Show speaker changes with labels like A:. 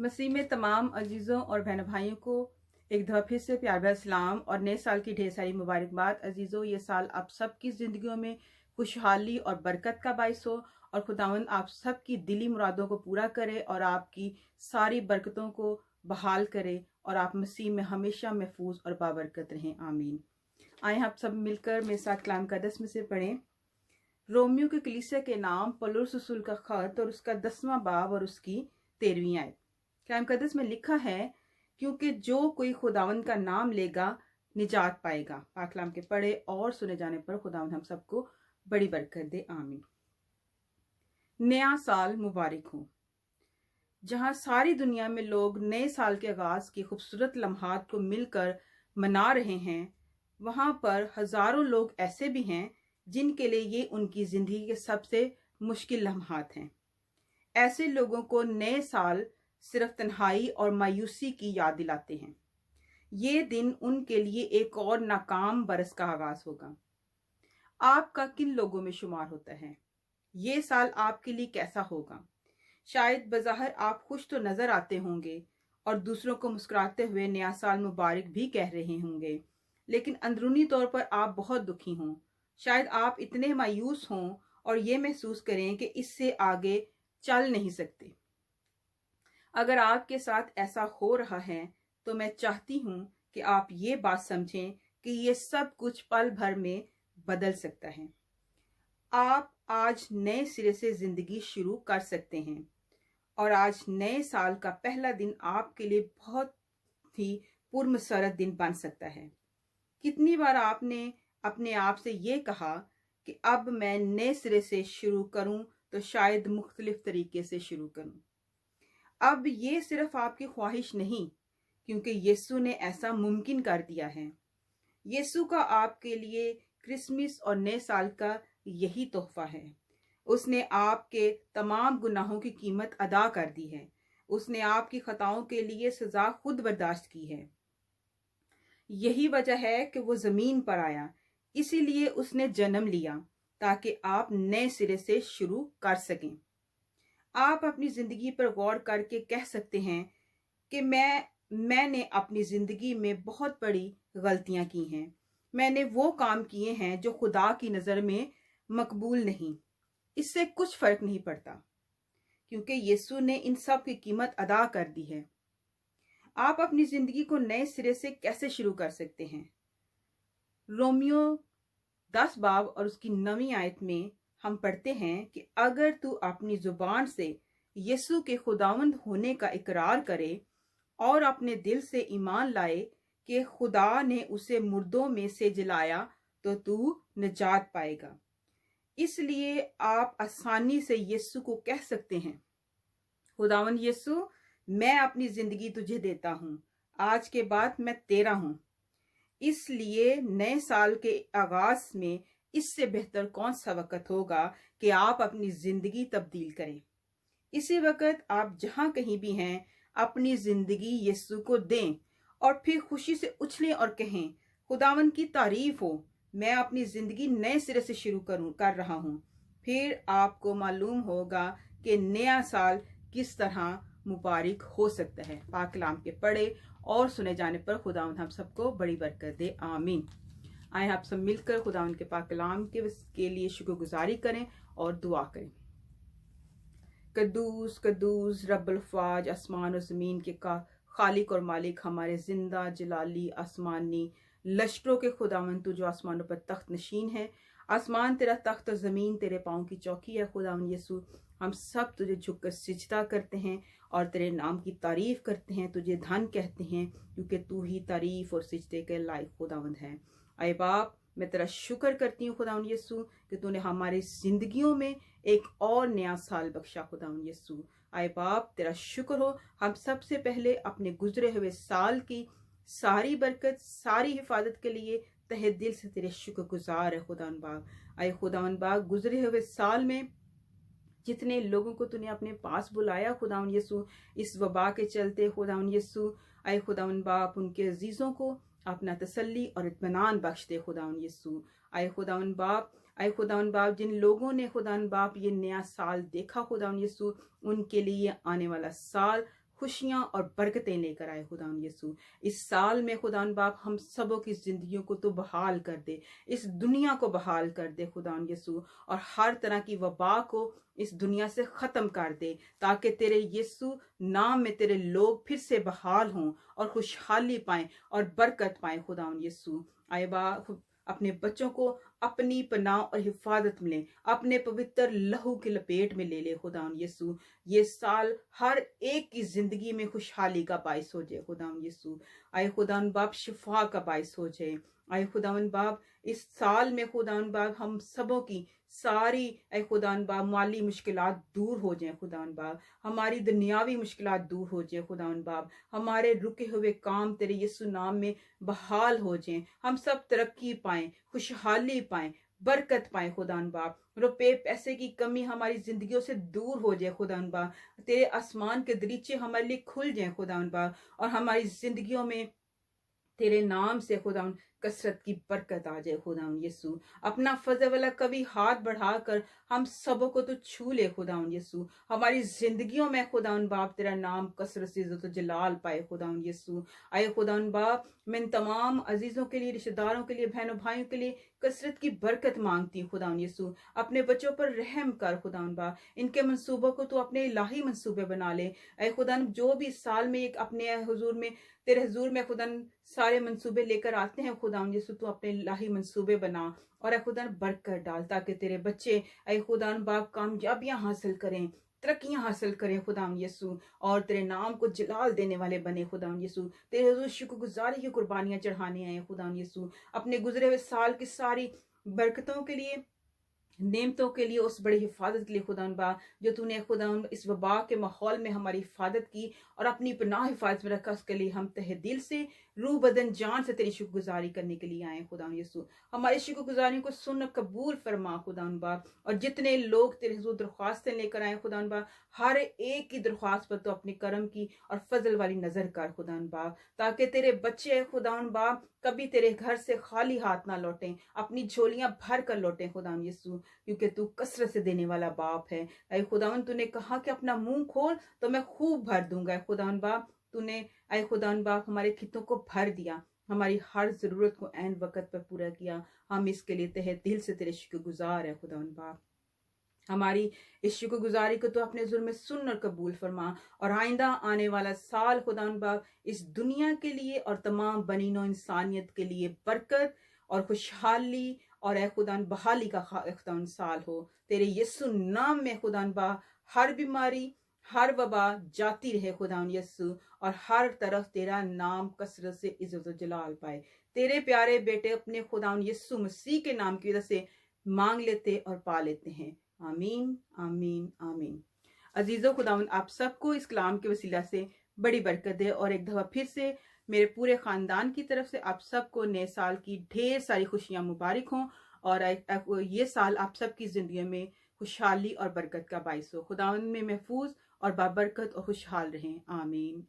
A: मसीह में तमाम अजीज़ों और बहन भाइयों को एक दफ़ा फिर से प्यार भरा सलाम और नए साल की ढेर सारी मुबारकबाद। अजीज़ों, ये साल आप सबकी ज़िंदगियों में खुशहाली और बरकत का बाइस हो और खुदावंद आप सबकी दिली मुरादों को पूरा करे और आपकी सारी बरकतों को बहाल करे और आप मसीह में हमेशा महफूज और बाबरकत रहें। आमीन। आए आप सब मिलकर मेरे साथ कलाम मुक़द्दस में से पढ़ें। रोमियो के कलीसिया के नाम पौलुस रसूल का खत और उसका 10वां बाब और उसकी 13वीं आयत। कलाम मुक़द्दस में लिखा है, क्योंकि जो कोई खुदावंद का नाम लेगा निजात पाएगा। पाक कलाम के पढ़े और सुने जाने पर खुदावंद हम सबको बड़ी बरकत दे। आमीन। नया साल मुबारक हो। जहां सारी दुनिया में लोग नए साल के आगाज के खूबसूरत लम्हात को मिलकर मना रहे हैं, वहां पर हजारों लोग ऐसे भी हैं जिनके लिए ये उनकी जिंदगी के सबसे मुश्किल लम्हात हैं। ऐसे लोगों को नए साल सिर्फ तन्हाई और मायूसी की याद दिलाते हैं। ये दिन उनके लिए एक और नाकाम बरस का आगाज होगा। आपका किन लोगों में शुमार होता है? ये साल आपके लिए कैसा होगा? शायद बज़ाहिर आप खुश तो नजर आते होंगे और दूसरों को मुस्कुराते हुए नया साल मुबारक भी कह रहे होंगे, लेकिन अंदरूनी तौर पर आप बहुत दुखी हों। शायद आप इतने मायूस हों और ये महसूस करें कि इससे आगे चल नहीं सकते। अगर आपके साथ ऐसा हो रहा है तो मैं चाहती हूँ कि आप ये बात समझें कि ये सब कुछ पल भर में बदल सकता है। आप आज नए सिरे से जिंदगी शुरू कर सकते हैं और आज नए साल का पहला दिन आपके लिए बहुत ही पुरमसरत दिन बन सकता है। कितनी बार आपने अपने आप से ये कहा कि अब मैं नए सिरे से शुरू करूं तो शायद मुख्तलिफ तरीके से शुरू करूं। अब ये सिर्फ आपकी ख्वाहिश नहीं, क्योंकि यीशु ने ऐसा मुमकिन कर दिया है। यीशु का आपके लिए क्रिसमस और नए साल का यही तोहफा है। उसने आपके तमाम गुनाहों की कीमत अदा कर दी है। उसने आपकी खताओं के लिए सजा खुद बर्दाश्त की है। यही वजह है कि वो जमीन पर आया, इसीलिए उसने जन्म लिया ताकि आप नए सिरे से शुरू कर सकें। आप अपनी जिंदगी पर गौर करके कह सकते हैं कि मैंने अपनी जिंदगी में बहुत बड़ी गलतियां की हैं। मैंने वो काम किए हैं जो खुदा की नजर में मकबूल नहीं। इससे कुछ फर्क नहीं पड़ता, क्योंकि यीशु ने इन सब की कीमत अदा कर दी है। आप अपनी जिंदगी को नए सिरे से कैसे शुरू कर सकते हैं? रोमियो 10 बाब और उसकी 9वीं आयत में हम पढ़ते हैं कि अगर तू अपनी जुबान से यीशु के खुदावंद होने का इकरार करे और अपने दिल से ईमान लाए कि खुदा ने उसे मुर्दों में से जिलाया, तो तू निजात पाएगा। इसलिए आप आसानी से यीशु को कह सकते हैं, खुदावंद यीशु, मैं अपनी जिंदगी तुझे देता हूं। आज के बाद मैं तेरा हूं। इसलिए नए साल के आगाज में इससे बेहतर कौन सा वक्त होगा कि आप अपनी जिंदगी तब्दील करें। इसी वक्त आप जहां कहीं भी हैं, अपनी जिंदगी यीशु को दें और फिर खुशी से उछलें और कहें, खुदावंद की तारीफ हो, मैं अपनी जिंदगी नए सिरे से शुरू कर रहा हूं। फिर आपको मालूम होगा कि नया साल किस तरह मुबारक हो सकता है। पाक कलाम के पढ़े और सुने जाने पर खुदावंद हम सबको बड़ी बरकत दे। आमीन। आए आप सब मिलकर खुदावंद के पाक कलाम के लिए शुक्रगुजारी करें और दुआ करें। कद्दूस कद्दूस रब्बुल फाज, आसमान और जमीन के खालिक और मालिक, हमारे जिंदा जलाली आसमानी लश्करों के खुदावंद, तू जो आसमानों पर तख्त नशीन है। आसमान तेरा तख्त और जमीन तेरे पाँव की चौकी है। खुदावंद यीशु, हम सब तुझे झुककर सिजदा करते हैं और तेरे नाम की तारीफ करते हैं, तुझे धन कहते हैं, क्योंकि तू ही तारीफ और सिजदे के लायक खुदावंद है। आए बाप, मैं तेरा शुक्र करती हूँ खुदावंद यीशु कि तूने हमारी जिंदगियों में एक और नया साल बख्शा। खुदावंद यीशु, आए बाप, तेरा शुक्र हो। हम सबसे पहले अपने गुजरे हुए साल की सारी बरकत, सारी हिफाजत के लिए तहे दिल से तेरे शुक्र गुजार है। खुदावंद बाप, आए खुदावंद बाप, गुजरे हुए साल में जितने लोगों को तूने अपने पास बुलाया खुदावंद यीशु, इस वबा के चलते खुदावंद यीशु, आए खुदावंद बाप, उनके अजीजों को अपना तसल्ली और इत्मीनान बख्श दे। खुदावंद यीशु, आए खुदावंद बाप, आए खुदावंद बाप, जिन लोगों ने खुदावंद बाप ये नया साल देखा खुदावंद यीशु, उनके लिए आने वाला साल खुशियाँ और बरकतें लेकर आए खुदावन यीशु। इस साल में खुदावन बाप हम सबों की जिंदगियों को तो बहाल कर दे, इस दुनिया को बहाल कर दे खुदावन यीशु, और हर तरह की वबा को इस दुनिया से खत्म कर दे, ताकि तेरे यीशु नाम में तेरे लोग फिर से बहाल हों और खुशहाली पाएं और बरकत पाएं खुदावन यीशु। आए बा अपने बच्चों को अपनी पनाह और हिफाजत में ले, अपने पवित्र लहू की लपेट में ले ले खुदावन यीशु। ये साल हर एक की जिंदगी में खुशहाली का बाइस हो जाए खुदावन यीशु। आए खुदावन बाप शिफा का बाइस हो जाए। आए खुदावन बाप इस साल में खुदावन बाप हम सबों की सारी ऐ खुदावन बाप माली मुश्किलात दूर हो जाए खुदावन बाप, हमारी दुनियावी मुश्किलात दूर हो जाए खुदावन बाप, हमारे रुके हुए काम तेरे यीशु नाम में बहाल हो जाएं, हम सब तरक्की पाएं, खुशहाली पाएं, बरकत पाएं खुदावन बाप। रुपए पैसे की कमी हमारी जिंदगियों से दूर हो जाए खुदावन बाप, तेरे आसमान के दरीचे हमारे लिए खुल जाए खुदावन बाप, और हमारी जिंदगियों में तेरे नाम से खुदावन कसरत की बरकत आ जाए खुदावन यीशु। अपना फजल वाला कभी हाथ बढ़ाकर हम सबों को तो छू ले खुदावन यीशु। हमारी जिंदगियों में खुदावन बाप तेरा नाम कसरत से इज्जत जलाल पाए खुदावन यीशु। आए खुदावन बाप मैं इन तमाम अजीजों के लिए, रिश्तेदारों के लिए, बहनों भाइयों के लिए कसरत की बरकत मांगती हूँ खुदावन यीशु। अपने बच्चों पर रहम कर खुदावन बाप, इनके मंसूबों को तो अपने इलाही मंसूबे बना ले। ऐ खुदावन जो भी साल में एक अपने हुजूर में तेरे हुजूर में खुदावन सारे मंसूबे लेकर आते हैं खुदावन यीशु, तू अपने इलाही मंसूबे बना और ऐ खुदावन बरकत डाल, ताकि तेरे बच्चे ऐ खुदावन बाप कामयाबियां हासिल करें, तरक्कियां हासिल करें खुदावन यीशु, और तेरे नाम को जलाल देने वाले बने खुदावन यीशु। तेरे हुजूर शुक्रगुजारी की कुर्बानियां चढ़ाने आए खुदावन यीशु। अपने गुजरे हुए साल की सारी बरकतों के लिए, नेमतों के लिए, उस बड़ी हिफाजत के लिए खुदावन बा जो तूने खुदावन इस वबा के माहौल में हमारी हिफाजत की और अपनी पनाह हिफाजत में रखा, उसके लिए हम तहे दिल से, रूह बदन जान से तेरी शुक्रगुजारी करने के लिए आए खुदावन यीशु। हमारी शुक्रगुजारी को सुन कबूल फरमा खुदावन बा, और जितने लोग तेरे हुजूर दरख्वास्तें लेकर आए खुदावन बा, हर एक की दरख्वास्त पर तो अपनी करम की और फजल वाली नजर कर खुदावन बा, ताकि तेरे बच्चे खुदावन बा कभी तेरे घर से खाली हाथ ना लौटें, अपनी झोलियां भर कर लौटें खुदावन यीशु, क्योंकि तू कसरत से देने वाला बाप है। ऐ खुदावन तूने कहा कि अपना मुंह खोल तो मैं खूब भर दूंगा। खुदावन बाप तूने ऐ खुदावन बाप हमारे खितों को भर दिया, हमारी हर जरूरत को ऐन वक्त पर पूरा किया। हम इसके लिए तहे दिल से तेरे शुक्रगुजार है खुदावन बाप। हमारी इस शुक्रगुजारी को तो अपने जुल्म में सुन और कबूल फरमा, और आइंदा आने वाला साल खुदावन बाप इस दुनिया के लिए और तमाम बनीनो इंसानियत के लिए बरकत और खुशहाली और ए खुदान बहाली का खुदान साल हो। तेरे यीशु नाम में खुदान बा हर बीमारी, हर वबा जाती रहे खुदान यीशु, और हर तरफ तेरा नाम कसरत से इज्जत और जलाल पाए। तेरे प्यारे बेटे अपने खुदान यीशु मसीह के नाम की वजह से मांग लेते और पा लेते हैं। आमीन आमीन आमीन। अजीजों, खुदावन आप सबको इस कलाम के वसीला से बड़ी बरकत दे, और एक दफा फिर से मेरे पूरे खानदान की तरफ से आप सबको नए साल की ढेर सारी खुशियां मुबारक हों, और ये साल आप सबकी जिंदगी में खुशहाली और बरकत का बाइस हो। खुदावन में महफूज और बाबरकत और खुशहाल रहें। आमीन।